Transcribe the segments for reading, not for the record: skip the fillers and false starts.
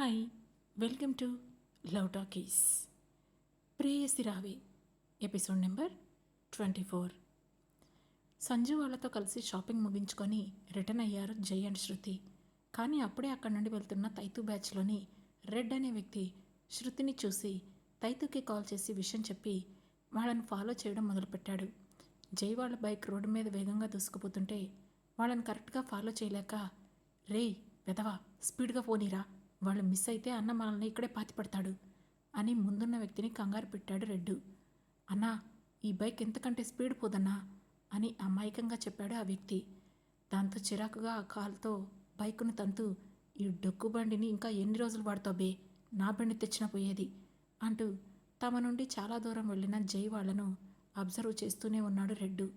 Hi, welcome to love talkies. ప్రేయసి రావే episode number 24. Sanju వాళ్ళతో కలిసి షాపింగ్ ముగించుకొని రిటర్న్ అయ్యారు జై అండ్ శృతి. కానీ అప్పుడే అక్కడి నుండి వెళ్తున్న తైతు బ్యాచ్లోని రెడ్ అనే వ్యక్తి శృతిని చూసి తైతుకి కాల్ చేసి విషయం చెప్పి వాళ్ళని ఫాలో చేయడం మొదలుపెట్టాడు. జై వాళ్ళ బైక్ రోడ్డు మీద వేగంగా దూసుకుపోతుంటే వాళ్ళని కరెక్ట్గా ఫాలో చేయలేక, రేయ్ వెదవా, స్పీడ్గా పోనీరా, వాళ్ళు మిస్ అయితే అన్న మనల్ని ఇక్కడే పాతిపడతాడు అని ముందున్న వ్యక్తిని కంగారు పెట్టాడు రెడ్డు. అన్నా, ఈ బైక్ ఎంతకంటే స్పీడ్ పోదన్నా అని అమాయకంగా చెప్పాడు ఆ వ్యక్తి. దాంతో చిరాకుగా ఆ కాల్తో బైకును తంతూ, ఈ డొక్కు బండిని ఇంకా ఎన్ని రోజులు వాడతావు బే, నా బండి తెచ్చినా పోయేది అంటూ తమ నుండి చాలా దూరం వెళ్ళిన జై వాళ్లను అబ్జర్వ్ చేస్తూనే ఉన్నాడు రెడ్డు.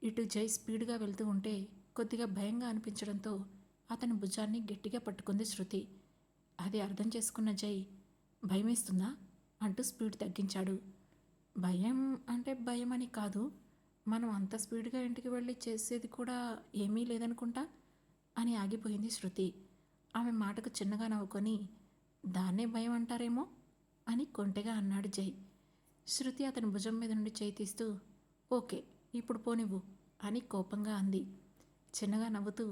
ఇటు జై స్పీడ్గా వెళ్తూ ఉంటే కొద్దిగా భయంగా అనిపించడంతో అతని భుజాన్ని గట్టిగా పట్టుకుంది శృతి. అది అర్థం చేసుకున్న జై, భయమేస్తుందా అంటూ స్పీడ్ తగ్గించాడు. భయం అంటే భయం అని కాదు, మనం అంత స్పీడ్గా ఇంటికి వెళ్ళి చేసేది కూడా ఏమీ లేదనుకుంటా అని ఆగిపోయింది శృతి. ఆమె మాటకు చిన్నగా నవ్వుకొని, దాన్నే భయం అంటారేమో అని కొంటెగా అన్నాడు జై. శృతి అతని భుజం మీద నుండి చేయి తీస్తూ, ఓకే ఇప్పుడు పోనివ్వు అని కోపంగా అంది. చిన్నగా నవ్వుతూ,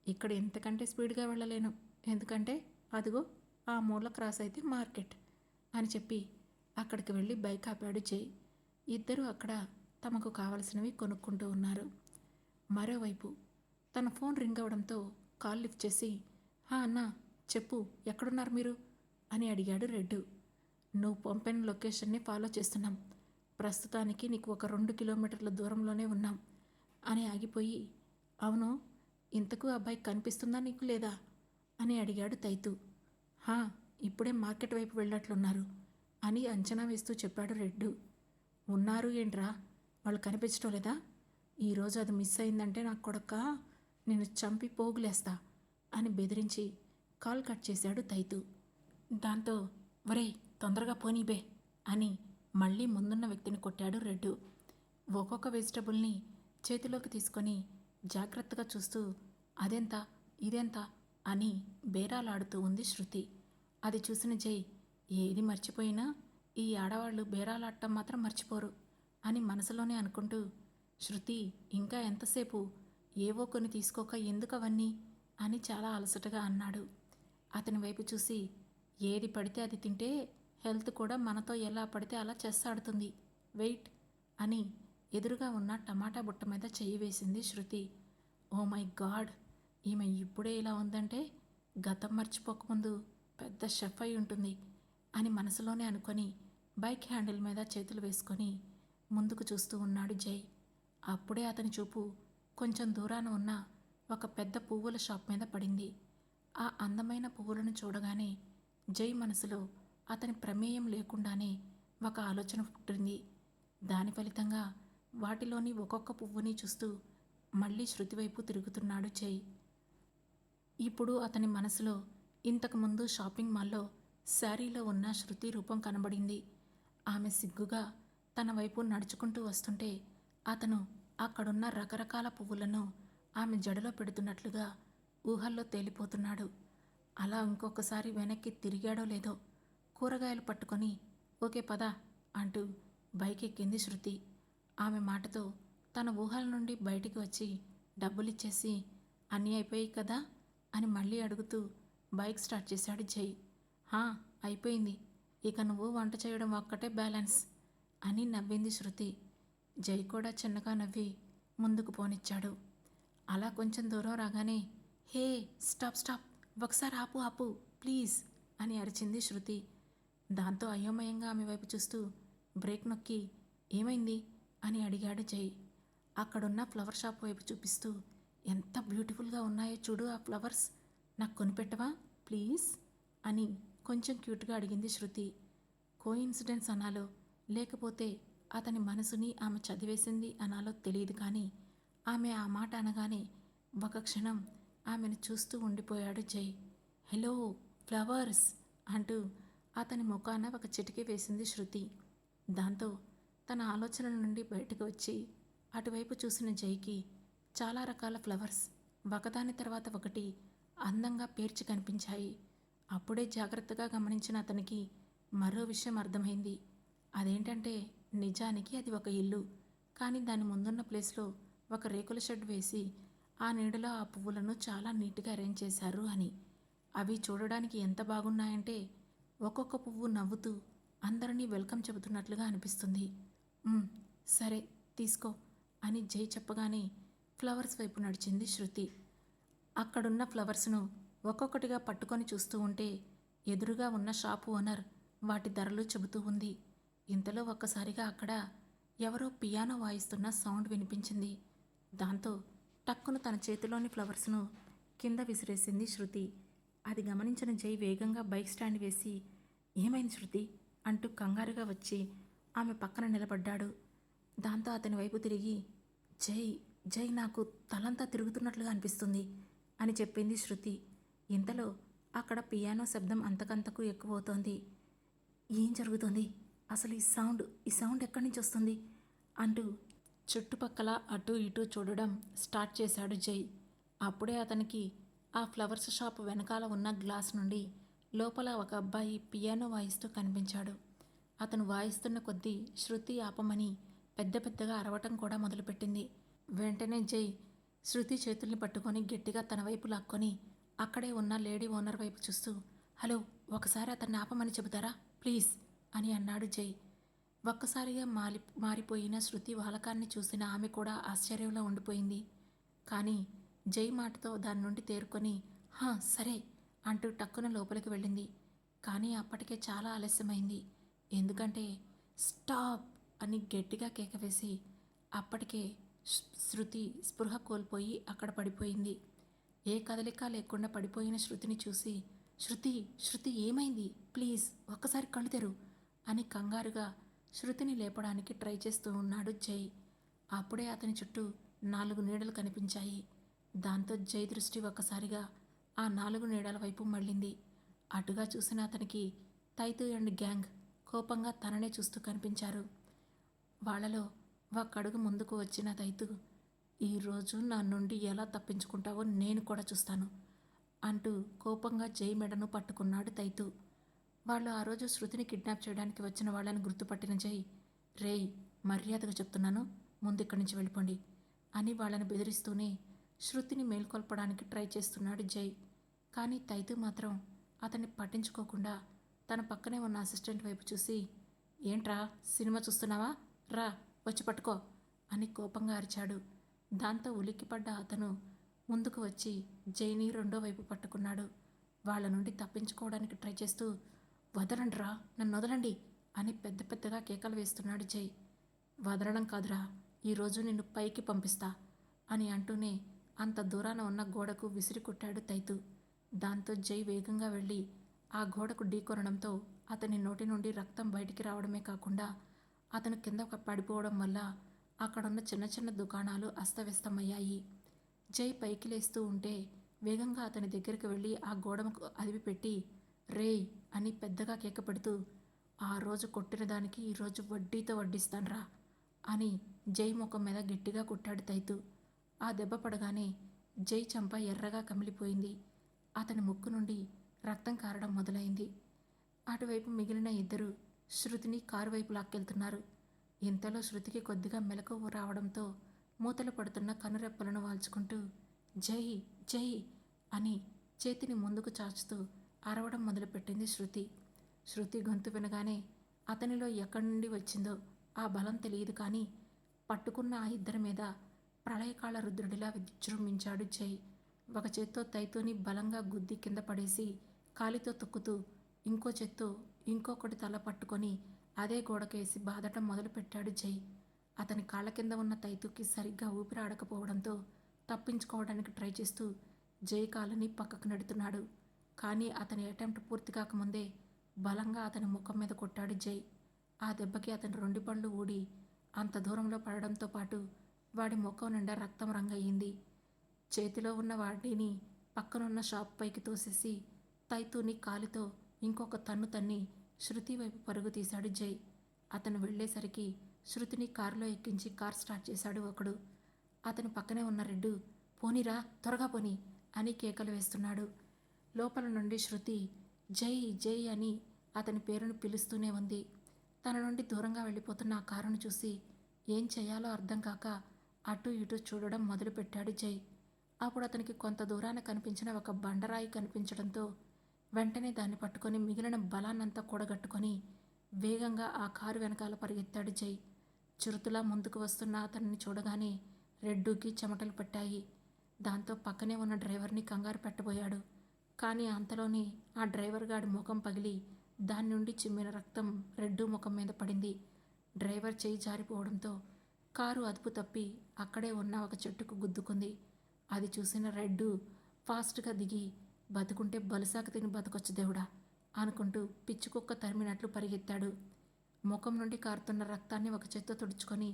ఇక్కడ ఎంతకంటే స్పీడ్గా వెళ్ళలేను, ఎందుకంటే అదిగో ఆ మూల క్రాస్ అయితే మార్కెట్ అని చెప్పి అక్కడికి వెళ్ళి బైక్ ఆపాడు జై. ఇద్దరూ అక్కడ తమకు కావలసినవి కొనుక్కుంటూ ఉన్నారు. మరోవైపు తన ఫోన్ రింగ్ అవడంతో కాల్ లిఫ్ట్ చేసి, అన్నా చెప్పు, ఎక్కడున్నారు మీరు అని అడిగాడు రెడ్డు. నువ్వు పంపిన లొకేషన్ని ఫాలో చేస్తున్నాం, ప్రస్తుతానికి నీకు ఒక 2 కిలోమీటర్ల దూరంలోనే ఉన్నాం అని ఆగిపోయి, అవును ఇంతకు ఆ బైక్ కనిపిస్తుందా నీకు లేదా అని అడిగాడు తైతు. ఇప్పుడే మార్కెట్ వైపు వెళ్ళినట్లున్నారు అని అంచనా వేస్తూ చెప్పాడు రెడ్డు. ఉన్నారు ఏంట్రా, వాళ్ళు కనిపించడం లేదా? ఈరోజు అది మిస్ అయిందంటే నా కొడక నేను చంపి పోగులేస్తా అని బెదిరించి కాల్ కట్ చేశాడు తైతు. దాంతో ఒరేయ్ తొందరగా పోనీబే అని మళ్ళీ ముందున్న వ్యక్తిని కొట్టాడు రెడ్డు. ఒక్కొక్క వెజిటబుల్ని చేతిలోకి తీసుకొని జాగ్రత్తగా చూస్తూ అదెంత ఇదెంత అని బేరాలాడుతూ ఉంది శృతి. అది చూసిన జై, ఏది మర్చిపోయినా ఈ ఆడవాళ్ళు బేరాలాడటం మాత్రం మర్చిపోరు అని మనసులోనే అనుకుంటూ, శృతి ఇంకా ఎంతసేపు, ఏవో కొన్ని తీసుకోక ఎందుకు అవన్నీ అని చాలా అలసటగా అన్నాడు. అతని వైపు చూసి, ఏది పడితే అది తింటే హెల్త్ కూడా మనతో ఎలా పడితే అలా చేస్తాడుతుంది, వెయిట్ అని ఎదురుగా ఉన్న టమాటా బుట్ట మీద చెయ్యి వేసింది శృతి. ఓ మై గాడ్, ఈమె ఇప్పుడే ఇలా ఉందంటే గతం మర్చిపోకముందు పెద్ద షెఫ్ అయి ఉంటుంది అని మనసులోనే అనుకొని బైక్ హ్యాండిల్ మీద చేతులు వేసుకొని ముందుకు చూస్తూ ఉన్నాడు జై. అప్పుడే అతని చూపు కొంచెం దూరాన ఉన్న ఒక పెద్ద పువ్వుల షాప్ మీద పడింది. ఆ అందమైన పువ్వులను చూడగానే జై మనసులో అతని ప్రమేయం లేకుండానే ఒక ఆలోచన పుట్టింది. దాని ఫలితంగా వాటిలోని ఒక్కొక్క పువ్వుని చూస్తూ మళ్ళీ శృతి వైపు తిరుగుతున్నాడు జై. ఇప్పుడు అతని మనసులో ఇంతకుముందు షాపింగ్ మాల్లో శారీలో ఉన్న శృతి రూపం కనబడింది. ఆమె సిగ్గుగా తన వైపు నడుచుకుంటూ వస్తుంటే అతను అక్కడున్న రకరకాల పువ్వులను ఆమె జడలో పెడుతున్నట్లుగా ఊహల్లో తేలిపోతున్నాడు. అలా ఇంకొకసారి వెనక్కి తిరిగాడో లేదో కూరగాయలు పట్టుకొని ఓకే పద అంటూ బైక్ ఎక్కింది శృతి. ఆమె మాటతో తన ఊహల నుండి బయటికి వచ్చి డబ్బులిచ్చేసి, అన్నీ అయిపోయాయి కదా అని మళ్ళీ అడుగుతూ బైక్ స్టార్ట్ చేశాడు జై. అయిపోయింది, ఇక నువ్వు వంట చేయడం ఒక్కటే బ్యాలెన్స్ అని నవ్వింది శృతి. జై కూడా చిన్నగా నవ్వి ముందుకు పోనిచ్చాడు. అలా కొంచెం దూరం రాగానే, హే స్టాప్ స్టాప్, ఒకసారి ఆపు ఆపు ప్లీజ్ అని అరిచింది శృతి. దాంతో అయోమయంగా ఆమె వైపు చూస్తూ బ్రేక్ నొక్కి, ఏమైంది అని అడిగాడు జై. అక్కడున్న ఫ్లవర్ షాప్ వైపు చూపిస్తూ, ఎంత బ్యూటిఫుల్గా ఉన్నాయో చూడు ఆ ఫ్లవర్స్, నాకు కొనిపెట్టవా ప్లీజ్ అని కొంచెం క్యూట్గా అడిగింది శృతి. కోఇన్సిడెన్స్ అనాలో లేకపోతే అతని మనసుని ఆమె చదివేసింది అనాలో తెలియదు, కానీ ఆమె ఆ మాట అనగానే ఒక క్షణం ఆమెను చూస్తూ ఉండిపోయాడు జై. హలో ఫ్లవర్స్ అంటూ అతని ముఖాన ఒక చిటికే వేసింది శృతి. దాంతో తన ఆలోచనల నుండి బయటకు వచ్చి అటువైపు చూసిన జైకి చాలా రకాల ఫ్లవర్స్ ఒకదాని తర్వాత ఒకటి అందంగా పేర్చి కనిపించాయి. అప్పుడే జాగ్రత్తగా గమనించిన అతనికి మరో విషయం అర్థమైంది. అదేంటంటే నిజానికి అది ఒక ఇల్లు. కానీ దాని ముందున్న ప్లేస్లో ఒక రేకుల షెడ్ వేసి ఆ నీడలో ఆ పువ్వులను చాలా నీట్గా అరేంజ్ చేశారు అని. అవి చూడడానికి ఎంత బాగున్నాయంటే ఒక్కొక్క పువ్వు నవ్వుతూ అందరినీ వెల్కమ్ చెబుతున్నట్లుగా అనిపిస్తుంది. "ఉమ్, సరే తీసుకో" అని జై చెప్పగానే ఫ్లవర్స్ వైపు నడిచింది శృతి. అక్కడున్న ఫ్లవర్స్ను ఒక్కొక్కటిగా పట్టుకొని చూస్తూ ఉంటే ఎదురుగా ఉన్న షాపు ఓనర్ వాటి ధరలు చెబుతూ ఉంది. ఇంతలో ఒక్కసారిగా అక్కడ ఎవరో పియానో వాయిస్తున్న సౌండ్ వినిపించింది. దాంతో టక్కున తన చేతిలోని ఫ్లవర్స్ను కింద విసిరేసింది శృతి. అది గమనించిన జై వేగంగా బైక్ స్టాండ్ వేసి "ఏమైంది శృతి?" అంటూ కంగారుగా వచ్చి ఆమె పక్కన నిలబడ్డాడు. దాంతో అతని వైపు తిరిగి "జై జై నాకు తలంతా తిరుగుతున్నట్లుగా అనిపిస్తుంది" అని చెప్పింది శృతి. ఇంతలో అక్కడ పియానో శబ్దం అంతకంతకు ఎక్కువవుతోంది. "ఏం జరుగుతోంది? అసలు ఈ సౌండ్ ఎక్కడి నుంచి వస్తుంది?" అంటూ చుట్టుపక్కల అటూ ఇటూ చూడడం స్టార్ట్ చేశాడు జై. అప్పుడే అతనికి ఆ ఫ్లవర్స్ షాప్ వెనకాల ఉన్న గ్లాస్ నుండి లోపల ఒక అబ్బాయి పియానో వాయిస్తూ కనిపించాడు. అతను వాయిస్తున్న కొద్దీ శృతి ఆపమని పెద్ద పెద్దగా అరవటం కూడా మొదలుపెట్టింది. వెంటనే జై శృతి చేతుల్ని పట్టుకొని గట్టిగా తన వైపు లాక్కొని అక్కడే ఉన్న లేడీ ఓనర్ వైపు చూస్తూ "హలో, ఒకసారి అతన్ని ఆపమని చెబుతారా ప్లీజ్" అని అన్నాడు జై. ఒక్కసారిగా మారిపోయిన శృతి వాలకాన్ని చూసిన ఆమె కూడా ఆశ్చర్యంలో ఉండిపోయింది. కానీ జై మాటతో దాని నుండి తేరుకొని "హా సరే" అంటూ టక్కున లోపలికి వెళ్ళింది. కానీ అప్పటికే చాలా ఆలస్యమైంది. ఎందుకంటే "స్టాప్" అని గట్టిగా కేక వేసి అప్పటికే శృతి స్పృహ కోల్పోయి అక్కడ పడిపోయింది. ఏ కదలిక లేకుండా పడిపోయిన శృతిని చూసి "శృతి శృతి ఏమైంది? ప్లీజ్ ఒక్కసారి కళ్ళు తెరు" అని కంగారుగా శృతిని లేపడానికి ట్రై చేస్తూ ఉన్నాడు జై. అప్పుడే అతని చుట్టూ 4 నీడలు కనిపించాయి. దాంతో జై దృష్టి ఒక్కసారిగా ఆ 4 నీడల వైపు మళ్ళింది. అటుగా చూసిన అతనికి తైతు అండ్ గ్యాంగ్ కోపంగా తననే చూస్తూ కనిపించారు. వాళ్లలో ఒక్కడుగు ముందుకు వచ్చిన తైతు "ఈరోజు నా నుండి ఎలా తప్పించుకుంటావో నేను కూడా చూస్తాను" అంటూ కోపంగా జై మెడను పట్టుకున్నాడు తైతు. వాళ్ళు ఆ రోజు శృతిని కిడ్నాప్ చేయడానికి వచ్చిన వాళ్ళని గుర్తుపట్టిన జై "రేయ్, మర్యాదగా చెప్తున్నాను, ముందు ఇక్కడి నుంచి వెళ్ళిపోండి" అని వాళ్ళని బెదిరిస్తూనే శృతిని మేల్కొల్పడానికి ట్రై చేస్తున్నాడు జై. కానీ తైతు మాత్రం అతన్ని పట్టించుకోకుండా తన పక్కనే ఉన్న అసిస్టెంట్ వైపు చూసి "ఏంట్రా, సినిమా చూస్తున్నావా? రా వచ్చి పట్టుకో" అని కోపంగా అరిచాడు. దాంతో ఉలిక్కిపడ్డ అతను ముందుకు వచ్చి జైని రెండో వైపు పట్టుకున్నాడు. వాళ్ళ నుండి తప్పించుకోవడానికి ట్రై చేస్తూ "వదలండిరా, నన్ను వదలండి" అని పెద్ద పెద్దగా కేకలు వేస్తున్నాడు జై. "వదలడం కాదురా, ఈరోజు నిన్ను పైకి పంపిస్తా" అని అంటూనే అంత దూరాన ఉన్న గోడకు విసిరి కొట్టాడు తైతు. దాంతో జై వేగంగా వెళ్ళి ఆ గోడకు ఢీకొనడంతో అతని నోటి నుండి రక్తం బయటికి రావడమే కాకుండా అతను కింద పడిపోవడం వల్ల అక్కడున్న చిన్న చిన్న దుకాణాలు అస్తవ్యస్తమయ్యాయి. జై పైకి లేస్తూ ఉంటే వేగంగా అతని దగ్గరికి వెళ్ళి ఆ గోడకు అదిమిపెట్టి "రేయ్" అని పెద్దగా కేక పెడుతూ "ఆ రోజు కొట్టిన దానికి ఈరోజు వడ్డీతో వడ్డిస్తాన్రా" అని జై ముఖం మీద గట్టిగా కొట్టాడు తైతు. ఆ దెబ్బ పడగానే జై చెంప ఎర్రగా కమిలిపోయింది. అతని ముక్కు నుండి రక్తం కారడం మొదలైంది. అటువైపు మిగిలిన ఇద్దరు శృతిని కారు వైపు లాక్కెళ్తున్నారు. ఇంతలో శృతికి కొద్దిగా మెలకువ రావడంతో మూతలు పడుతున్న కనురెప్పలను వాల్చుకుంటూ "జై జై" అని చేతిని ముందుకు చాచుతూ అరవడం మొదలుపెట్టింది శృతి. శృతి గొంతు వినగానే అతనిలో ఎక్కడి నుండి వచ్చిందో ఆ బలం తెలియదు, కానీ పట్టుకున్న ఆ ఇద్దరి మీద ప్రళయకాల రుద్రుడిలా విజృంభించాడు జై. ఒక చేత్తో తైతూని బలంగా గుద్ది కింద పడేసి కాలితో తొక్కుతూ ఇంకో చేత్తో ఇంకొకటి తల పట్టుకొని అదే గోడకేసి బాదటం మొదలుపెట్టాడు జై. అతని కాళ్ళ కింద ఉన్న తైతూకి సరిగ్గా ఊపిరి ఆడకపోవడంతో తప్పించుకోవడానికి ట్రై చేస్తూ జై కాళ్ళని పక్కకు నెడుతున్నాడు. కానీ అతని అటెంప్ట్ పూర్తి కాకముందే బలంగా అతని ముఖం మీద కొట్టాడు జై. ఆ దెబ్బకి అతని 2 పళ్ళు ఊడి అంత దూరంలో పడడంతో పాటు వాడి ముఖం నిండా రక్తం రంగయ్యింది. చేతిలో ఉన్న వాడిని పక్కనున్న షాప్ పైకి తోసేసి తైతూని కాలితో ఇంకొక తన్ను తన్ని శృతి వైపు పరుగు తీశాడు జై. అతను వెళ్ళేసరికి శృతిని కారులో ఎక్కించి కార్ స్టార్ట్ చేశాడు ఒకడు. అతని పక్కనే ఉన్న రెడ్డు "పోనీరా, త్వరగా పోనీ" అని కేకలు వేస్తున్నాడు. లోపల నుండి శృతి జై జై అని అతని పేరును పిలుస్తూనే ఉంది. తన నుండి దూరంగా వెళ్ళిపోతున్న ఆ కారును చూసి ఏం చేయాలో అర్థం కాక అటు ఇటు చూడడం మొదలుపెట్టాడు జై. అప్పుడు అతనికి కొంత దూరాన కనిపించిన ఒక బండరాయి కనిపించడంతో వెంటనే దాన్ని పట్టుకొని మిగిలిన బలాన్నంతా కూడగట్టుకొని వేగంగా ఆ కారు వెనకాల పరిగెత్తాడు జై. చిరుతులా ముందుకు వస్తున్న అతన్ని చూడగానే రెడ్డూకి చెమటలు పట్టాయి. దాంతో పక్కనే ఉన్న డ్రైవర్ని కంగారు పెట్టబోయాడు. కానీ అంతలోనే ఆ డ్రైవర్ గాడి ముఖం పగిలి దాని నుండి చిమ్మిన రక్తం రెడ్డు ముఖం మీద పడింది. డ్రైవర్ చేయి జారిపోవడంతో కారు అదుపు తప్పి అక్కడే ఉన్న ఒక చెట్టుకు గుద్దుకుంది. అది చూసిన రెడ్డు ఫాస్ట్గా దిగి బతుకుంటే బలుసాక తిని బతకొచ్చు దేవుడా అనుకుంటూ పిచ్చుకుక్క తరిమినట్లు పరిగెత్తాడు. ముఖం నుండి కారుతున్న రక్తాన్ని ఒక చేత్తో తుడుచుకొని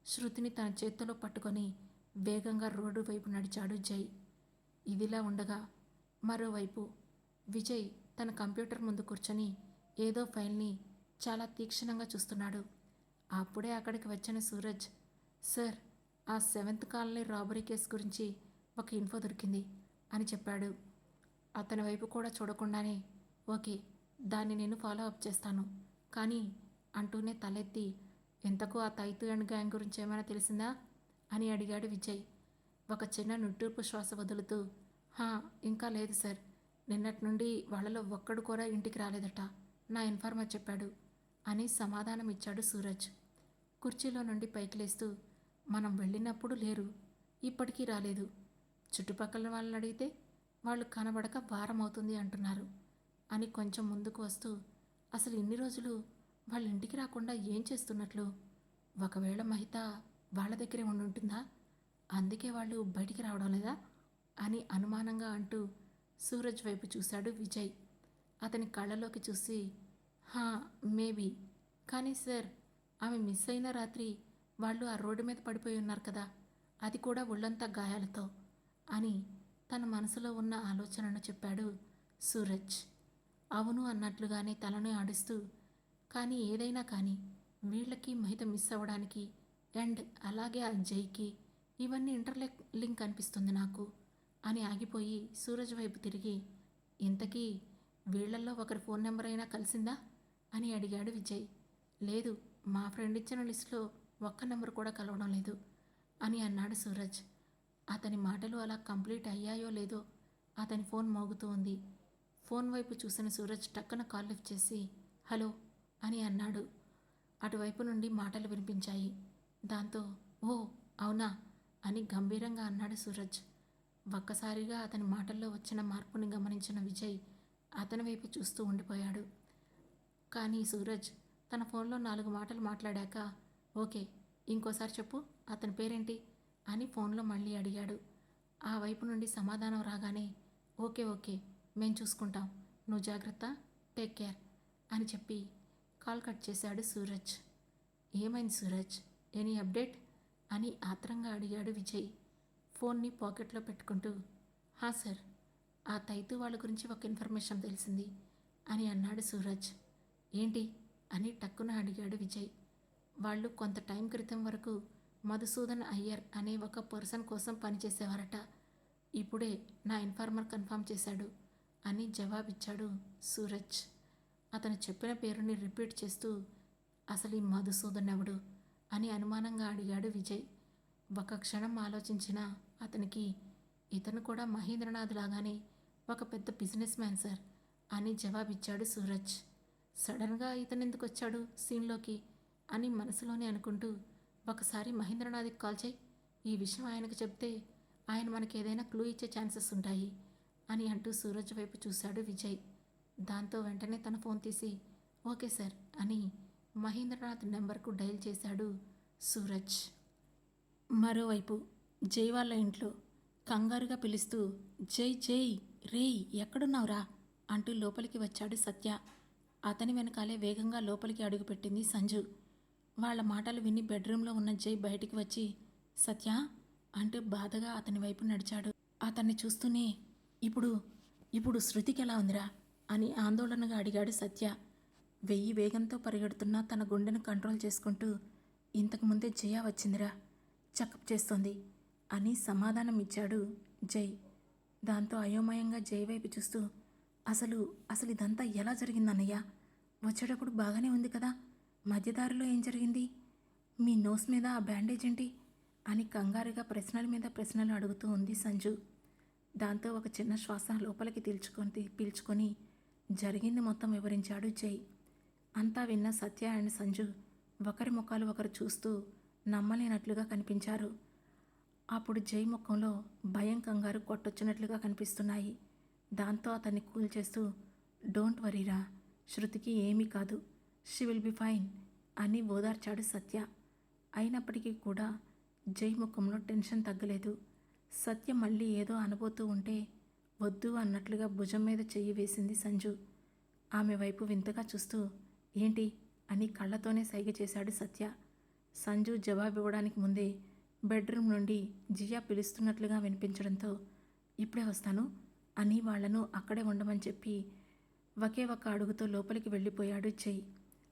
శృతిని తన చేతిలో పట్టుకొని వేగంగా రోడ్డు వైపు నడిచాడు జై. ఇదిలా ఉండగా మరోవైపు విజయ్ తన కంప్యూటర్ ముందు కూర్చొని ఏదో ఫైల్ని చాలా తీక్షణంగా చూస్తున్నాడు. అప్పుడే అక్కడికి వచ్చిన సూరజ్, సార్, ఆ 7th కాలనీ రాబరీ కేసు గురించి ఒక ఇన్ఫో దొరికింది అని చెప్పాడు. అతని వైపు కూడా చూడకుండానే ఓకే, దాన్ని నేను ఫాలో అప్ చేస్తాను కానీ అంటూనే తలెత్తి, ఎంతకు ఆ తైతు అండ్ గ్యాంగ్ గురించి ఏమైనా తెలిసిందా అని అడిగాడు విజయ్. ఒక చిన్న నిట్టూర్పు శ్వాస వదులుతూ, ఇంకా లేదు సార్, నిన్నటి నుండి వాళ్ళలో ఒక్కడు కూడా ఇంటికి రాలేదట, నా ఇన్ఫార్మర్ చెప్పాడు అని సమాధానం ఇచ్చాడు సూరజ్. కుర్చీలో నుండి పైకి లేస్తూ, మనం వెళ్ళినప్పుడు లేరు, ఇప్పటికీ రాలేదు. చుట్టుపక్కల వాళ్ళని అడిగితే వాళ్ళు కనబడక వారం అవుతుంది అంటున్నారు అని కొంచెం ముందుకు వస్తూ, అసలు ఇన్ని రోజులు వాళ్ళ ఇంటికి రాకుండా ఏం చేస్తున్నట్లు? ఒకవేళ మహిత వాళ్ళ దగ్గరే ఉంటుందా, అందుకే వాళ్ళు బయటికి రావడం లేదా అని అనుమానంగా అంటూ సూరజ్ వైపు చూశాడు విజయ్. అతని కళ్ళలోకి చూసి, మేబీ, కానీ సార్, ఆమె మిస్ అయిన రాత్రి వాళ్ళు ఆ రోడ్డు మీద పడిపోయి ఉన్నారు కదా, అది కూడా ఒళ్ళంతా గాయాలతో అని తన మనసులో ఉన్న ఆలోచనను చెప్పాడు సూరజ్. అవును అన్నట్లుగానే తలను ఆడిస్తూ, కానీ ఏదైనా కానీ వీళ్ళకి మహిత మిస్ అవ్వడానికి అండ్ అలాగే ఆ జైకి ఇవన్నీ లింక్ అనిపిస్తుంది నాకు అని ఆగిపోయి సూరజ్ వైపు తిరిగి, ఇంతకీ వీళ్లల్లో ఒకరి ఫోన్ నెంబర్ అయినా కలిసిందా అని అడిగాడు విజయ్. లేదు, మా ఫ్రెండ్ ఇచ్చిన లిస్టులో ఒక్క నెంబర్ కూడా కలవడం లేదు అని అన్నాడు సూరజ్. అతని మాటలు అలా కంప్లీట్ అయ్యాయో లేదో అతని ఫోన్ మోగుతూ ఉంది. ఫోన్ వైపు చూసిన సూరజ్ టక్కున కాల్ లిఫ్ట్ చేసి హలో అని అన్నాడు. అటువైపు నుండి మాటలు వినిపించాయి. దాంతో ఓ అవునా అని గంభీరంగా అన్నాడు సూరజ్. ఒక్కసారిగా అతని మాటల్లో వచ్చిన మార్పుని గమనించిన విజయ్ అతని వైపు చూస్తూ ఉండిపోయాడు. కానీ సూరజ్ తన ఫోన్లో 4 మాటలు మాట్లాడాక, ఓకే, ఇంకోసారి చెప్పు, అతని పేరేంటి అని ఫోన్లో మళ్ళీ అడిగాడు. ఆ వైపు నుండి సమాధానం రాగానే, ఓకే, మేం చూసుకుంటాం, నువ్వు జాగ్రత్త, టేక్ కేర్ అని చెప్పి కాల్ కట్ చేశాడు సూరజ్. ఏమైంది సూరజ్, ఎనీ అప్డేట్ అని ఆత్రంగా అడిగాడు విజయ్ ఫోన్ని పాకెట్లో పెట్టుకుంటూ. సార్, ఆ తైతు వాళ్ళ గురించి ఒక ఇన్ఫర్మేషన్ తెలిసింది అని అన్నాడు సూరజ్. ఏంటి అని టక్కున అడిగాడు విజయ్. వాళ్ళు కొంత టైం క్రితం వరకు మధుసూదన్ అయ్యర్ అనే ఒక పర్సన్ కోసం పనిచేసేవారట. ఇప్పుడే నా ఇన్ఫార్మర్ కన్ఫర్మ్ చేశాడు అని జవాబిచ్చాడు సూరజ్. అతను చెప్పిన పేరుని రిపీట్ చేస్తూ, అసలు ఈ మధుసూదన్ ఎవడు అని అనుమానంగా అడిగాడు విజయ్. ఒక క్షణం ఆలోచించిన అతనికి, ఇతను కూడా మహేంద్రనాథ్ లాగానే ఒక పెద్ద బిజినెస్ మ్యాన్ సార్ అని జవాబిచ్చాడు సూరజ్. సడన్గా ఇతను ఎందుకు వచ్చాడు సీన్లోకి అని మనసులోనే అనుకుంటూ, ఒకసారి మహేంద్రనాథ్కి కాల్ చేయి, ఈ విషయం ఆయనకు చెప్తే ఆయన మనకి ఏదైనా క్లూ ఇచ్చే ఛాన్సెస్ ఉంటాయి అని అంటూ సూరజ్ వైపు చూశాడు విజయ్. దాంతో వెంటనే తన ఫోన్ తీసి ఓకే సార్ అని మహేంద్రనాథ్ నెంబర్కు డయల్ చేశాడు సూరజ్. మరోవైపు జై వాళ్ళ ఇంట్లో కంగారుగా పిలుస్తూ, జై రేయ్ ఎక్కడున్నావురా అంటూ లోపలికి వచ్చాడు సత్య. అతని వెనకాలే వేగంగా లోపలికి అడుగుపెట్టింది సంజు. వాళ్ళ మాటలు విని బెడ్రూమ్లో ఉన్న జై బయటికి వచ్చి, సత్య అంటూ బాధగా అతని వైపు నడిచాడు. అతన్ని చూస్తూనే, ఇప్పుడు శృతికి ఎలా ఉందిరా అని ఆందోళనగా అడిగాడు సత్య. వేగంతో పరిగెడుతున్నా తన గుండెను కంట్రోల్ చేసుకుంటూ, ఇంతకుముందే జయ వచ్చిందిరా, చెకప్ చేస్తోంది అని సమాధానం ఇచ్చాడు జై. దాంతో అయోమయంగా జై వైపు చూస్తూ, అసలు అసలు ఇదంతా ఎలా జరిగిందన్నయ్య? వచ్చేటప్పుడు బాగానే ఉంది కదా, మధ్యదారిలో ఏం జరిగింది? మీ నోస్ మీద ఆ బ్యాండేజ్ ఏంటి? అని కంగారుగా ప్రశ్నల మీద ప్రశ్నలు అడుగుతూ ఉంది సంజు. దాంతో ఒక చిన్న శ్వాస లోపలికి పీల్చుకొని జరిగింది మొత్తం వివరించాడు జై. అంతా విన్న సత్య అండ్ సంజు ఒకరి ముఖాలు ఒకరు చూస్తూ నమ్మలేనట్లుగా కనిపించారు. అప్పుడు జై ముఖంలో భయం కంగారు కొట్టొచ్చినట్లుగా కనిపిస్తున్నాయి. దాంతో అతన్ని కూల్ చేస్తూ, డోంట్ వరీరా, శృతికి ఏమీ కాదు, షీ విల్ బి ఫైన్ అని ఓదార్చాడు సత్య. అయినప్పటికీ కూడా జై ముఖంలో టెన్షన్ తగ్గలేదు. సత్య మళ్ళీ ఏదో అనబోతూ ఉంటే వద్దు అన్నట్లుగా భుజం మీద చెయ్యి వేసింది సంజు. ఆమె వైపు వింతగా చూస్తూ ఏంటి అని కళ్ళతోనే సైగ చేశాడు సత్య. సంజు జవాబివ్వడానికి ముందే బెడ్రూమ్ నుండి జియా పిలుస్తున్నట్లుగా వినిపించడంతో ఇప్పుడే వస్తాను అని వాళ్లను అక్కడే ఉండమని చెప్పి ఒకే ఒక్క అడుగుతో లోపలికి వెళ్ళిపోయాడు జై.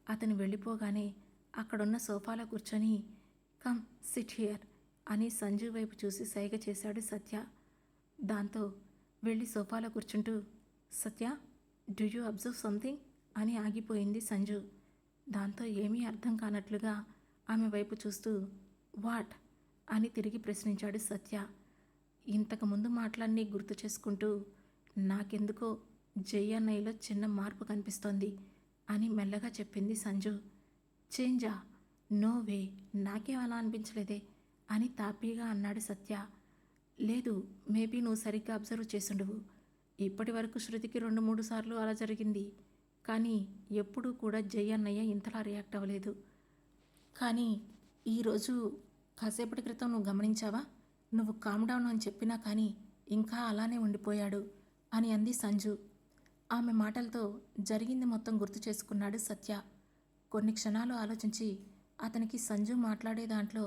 అతను వెళ్ళిపోగానే అక్కడున్న సోఫాలో కూర్చొని కమ్ సిట్ హియర్ అని సంజు వైపు చూసి సైగ చేశాడు సత్య. దాంతో వెళ్ళి సోఫాలో కూర్చుంటూ సత్య, డూ యూ అబ్జర్వ్ సంథింగ్ అని ఆగిపోయింది సంజు. దాంతో ఏమీ అర్థం కానట్లుగా ఆమె వైపు చూస్తూ వాట్ అని తిరిగి ప్రశ్నించాడు సత్య. ఇంతకుముందు మాటలన్నీ గుర్తు చేసుకుంటూ నాకెందుకో జై అన్నయ్యలో చిన్న మార్పు కనిపిస్తోంది అని మెల్లగా చెప్పింది సంజు. చేంజా? నో వే, నాకేం అలా అనిపించలేదే అని తాపీగా అన్నాడు సత్య. లేదు, మేబీ నువ్వు సరిగ్గా అబ్జర్వ్ చేసుండవు. ఇప్పటి వరకు శృతికి 2-3 సార్లు అలా జరిగింది, కానీ ఎప్పుడూ కూడా జై అన్నయ్య ఇంతలా రియాక్ట్ అవ్వలేదు. కానీ ఈరోజు కాసేపటి క్రితం నువ్వు గమనించావా, నువ్వు కామ్ డౌన్ అని చెప్పినా కానీ ఇంకా అలానే ఉండిపోయాడు అని అంది సంజు. ఆమె మాటలతో జరిగింది మొత్తం గుర్తు చేసుకున్నాడు సత్య. కొన్ని క్షణాలు ఆలోచించి అతనికి సంజు మాట్లాడే దాంట్లో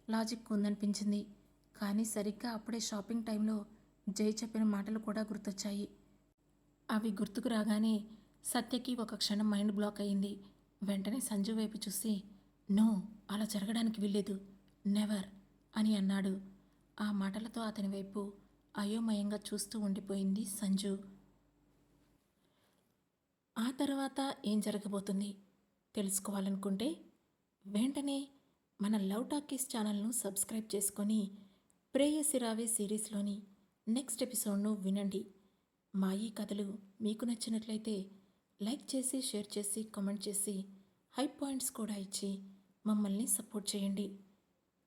లాజిక్ ఉందనిపించింది. కానీ సరిగ్గా అప్పుడే షాపింగ్ టైంలో జై చెప్పిన మాటలు కూడా గుర్తొచ్చాయి. అవి గుర్తుకు రాగానే సత్యకి ఒక క్షణం మైండ్ బ్లాక్ అయింది. వెంటనే సంజు వైపు చూసి నో, అలా జరగడానికి వీల్లేదు, నెవర్ అని అన్నాడు. ఆ మాటలతో అతని వైపు అయోమయంగా చూస్తూ ఉండిపోయింది సంజు. ఆ తర్వాత ఏం జరగబోతుంది తెలుసుకోవాలనుకుంటే వెంటనే మన లవ్ టాకీస్ ఛానల్ను సబ్స్క్రైబ్ చేసుకొని ప్రేయసి రావే సిరీస్లోని నెక్స్ట్ ఎపిసోడ్ను వినండి. మా ఈ కథలు మీకు నచ్చినట్లయితే లైక్ చేసి, షేర్ చేసి, కామెంట్ చేసి, హై పాయింట్స్ కూడా ఇచ్చి మమ్మల్ని సపోర్ట్ చేయండి.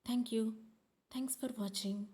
Thank you. Thanks for watching.